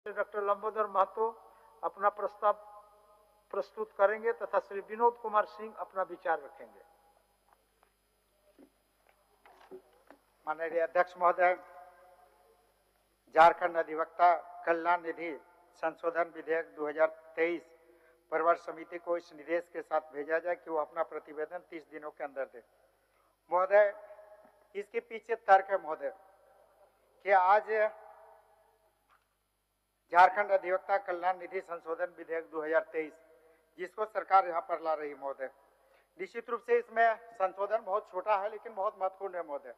Doctor Lambodar Mahato अपना प्रस्ताव प्रस्तुत करेंगे तथा श्री विनोद कुमार सिंह अपना विचार रखेंगे। माननीय अध्यक्ष महोदय, झारखंड अधिवक्ता कल्याण निधि संशोधन विधेयक 2023 प्रवर समिति को इस निर्देश के साथ भेजा जाए कि वो अपना प्रतिवेदन 30 दिनों के अंदर दे। महोदय, इसके पीछे तर्क है महोदय कि आज झारखंड अधिवक्ता कल्याण निधि संशोधन विधेयक 2023 जिसको सरकार यहाँ पर ला रही महोदय, निश्चित रूप से इसमें संशोधन बहुत छोटा है लेकिन बहुत महत्वपूर्ण है महोदय।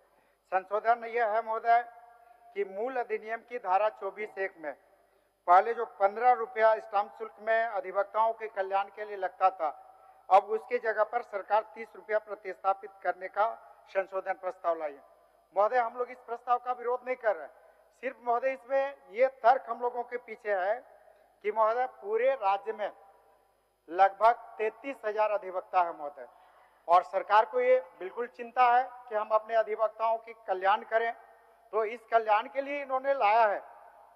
संशोधन यह है महोदय कि मूल अधिनियम की धारा 24(1) में पहले जो 15 रुपया स्टाम्प शुल्क में अधिवक्ताओं के कल्याण के लिए लगता था, अब उसकी जगह पर सरकार 30 रुपया प्रतिस्थापित करने का संशोधन प्रस्ताव लाई है। महोदय, हम लोग इस प्रस्ताव का विरोध नहीं कर रहे, सिर्फ महोदय इसमें ये तर्क हम लोगों के पीछे है कि महोदय पूरे राज्य में लगभग 33,000 अधिवक्ता है महोदय, और सरकार को ये बिल्कुल चिंता है कि हम अपने अधिवक्ताओं की कल्याण करें, तो इस कल्याण के लिए इन्होंने लाया है।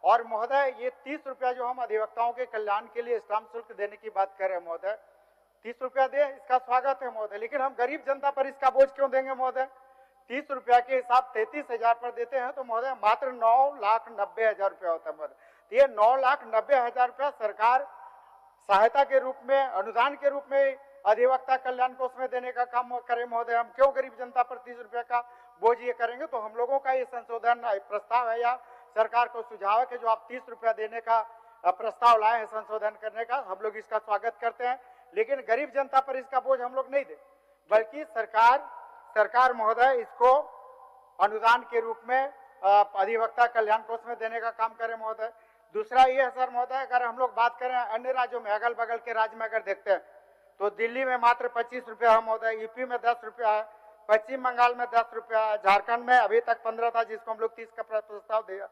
और महोदय, ये 30 रुपया जो हम अधिवक्ताओं के कल्याण के लिए स्टाम्प शुल्क देने की बात कर रहे हैं महोदय, 30 रुपया दे, इसका स्वागत है महोदय, लेकिन हम गरीब जनता पर इसका बोझ क्यों देंगे महोदय? 30 रुपया के हिसाब 33,000 पर देते हैं तो महोदय मात्र 9,90,000 रुपया होता है महोदय। तो ये 9,90,000 रुपया सरकार सहायता के रूप में, अनुदान के रूप में अधिवक्ता कल्याण कोष में देने का काम करे महोदय। हम क्यों गरीब जनता पर 30 रुपया का बोझ ये करेंगे? तो हम लोगों का ये संशोधन प्रस्ताव है या सरकार को सुझाव है कि जो आप 30 रुपया देने का प्रस्ताव लाए हैं संशोधन करने का, हम लोग इसका स्वागत करते हैं, लेकिन गरीब जनता पर इसका बोझ हम लोग नहीं दे, बल्कि सरकार महोदय इसको अनुदान के रूप में अधिवक्ता कल्याण कोष में देने का काम करे महोदय। दूसरा ये है सर महोदय, अगर हम लोग बात करें अन्य राज्यों में, अगल बगल के राज्य में अगर देखते हैं तो दिल्ली में मात्र 25 रुपया है महोदय, यूपी में 10 रुपया है, पश्चिम बंगाल में 10 रुपया है, झारखंड में अभी तक 15 था जिसको हम लोग 30 का प्रस्ताव दिया,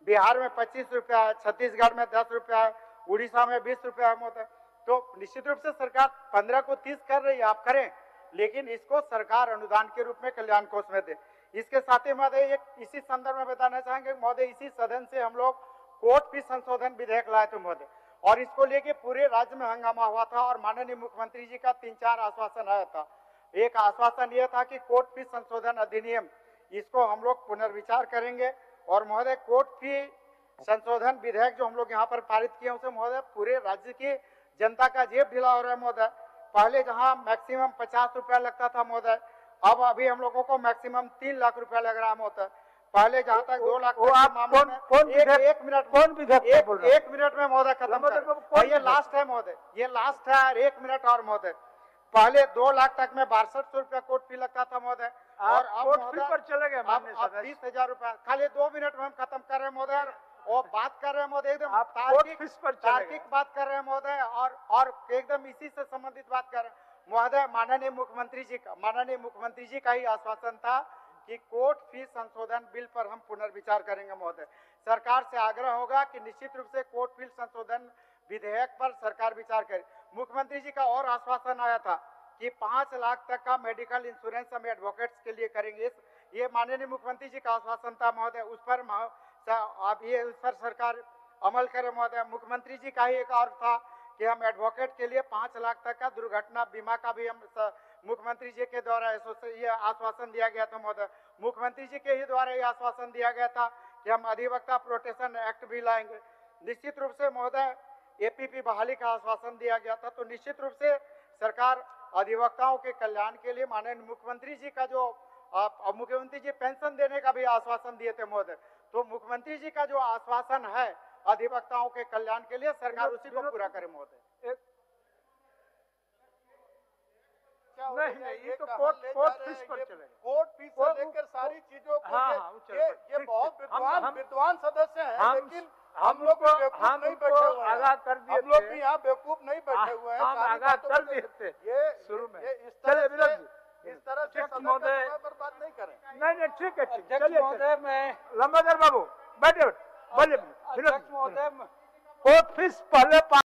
बिहार में 25 रुपया है, छत्तीसगढ़ में 10 रुपया है, उड़ीसा में 20 रुपया है महोदय। तो निश्चित रूप से सरकार 15 को 30 कर रही है, आप करें, लेकिन इसको सरकार अनुदान के रूप में कल्याण कोष में दे। इसके साथ ही महोदय एक इसी संदर्भ में बताना चाहेंगे महोदय, इसी सदन से हम लोग कोर्ट फीस संशोधन विधेयक लाए थे महोदय, और इसको लेके पूरे राज्य में हंगामा हुआ था और माननीय मुख्यमंत्री जी का 3-4 आश्वासन आया था। एक आश्वासन यह था कि कोर्ट फीस संशोधन अधिनियम इसको हम लोग पुनर्विचार करेंगे, और महोदय कोर्ट फी संशोधन विधेयक जो हम लोग यहाँ पर पारित किए उसे महोदय पूरे राज्य की जनता का जेब ढीला हो रहा है महोदय। पहले जहाँ मैक्सिमम 50 रुपया लगता था महोदय, अब अभी हम लोगों को मैक्सिमम 3 लाख रुपया लग रहा है महोदय। पहले जहाँ तक 2 लाख एक मिनट में महोदय खत्म कर, ये लास्ट है महोदय, ये लास्ट है, 1 मिनट और महोदय। पहले 2 लाख तक में 6200 रुपया कोर्ट फी लगता था महोदय, और अब महोदय चले गए 30,000 रुपया। खाली 2 मिनट में हम खत्म कर रहे हैं महोदय, और बात कर रहे हैं महोदय एकदम तार्किक बात कर रहे हैं महोदय, और एकदम इसी से संबंधित बात कर रहे हैं महोदय। माननीय मुख्यमंत्री जी का ही आश्वासन था कि कोर्ट फीस संशोधन बिल पर हम पुनर्विचार करेंगे महोदय। सरकार से आग्रह होगा कि निश्चित रूप से कोर्ट फीस संशोधन विधेयक पर सरकार विचार करे। मुख्यमंत्री जी का और आश्वासन आया था कि 5 लाख तक का मेडिकल इंश्योरेंस हम एडवोकेट्स के लिए करेंगे, ये माननीय मुख्यमंत्री जी का आश्वासन था महोदय। उस पर सरकार अमल करे महोदय। मुख्यमंत्री जी का ही एक और था कि हम एडवोकेट के लिए 5 लाख तक का दुर्घटना बीमा का भी हम मुख्यमंत्री जी के द्वारा ये आश्वासन दिया गया था महोदय। मुख्यमंत्री जी के ही द्वारा ये आश्वासन दिया गया था कि हम अधिवक्ता प्रोटेक्शन एक्ट भी लाएंगे। निश्चित रूप से महोदय एपीपी बहाली का आश्वासन दिया गया था। तो निश्चित रूप से सरकार अधिवक्ताओं के कल्याण के लिए माननीय मुख्यमंत्री जी का जो मुख्यमंत्री जी पेंशन देने का भी आश्वासन दिए थे महोदय। तो मुख्यमंत्री जी का जो आश्वासन है अधिवक्ताओं के कल्याण के लिए, सरकार उसी को पूरा करे महोदय। नहीं, ये तो कोर्ट फीस पर चलेगा। कोर्ट फीस से लेकर सारी चीजों को ये बहुत विद्वान सदस्य हैं, लेकिन हम लोग नहीं बैठे हुए हैं, आगाह कर दिए, हम लोग भी यहाँ बेवकूफ नहीं बैठे हुए हैं, हम आगाह कर दिए थे ये शुरू में। इस तरह से महोदय पर बात नहीं करें। नहीं, ठीक है, चलिए महोदय। मैं लंबोदर बाबू बैठे, बोलिए। कोर्ट फीस पहले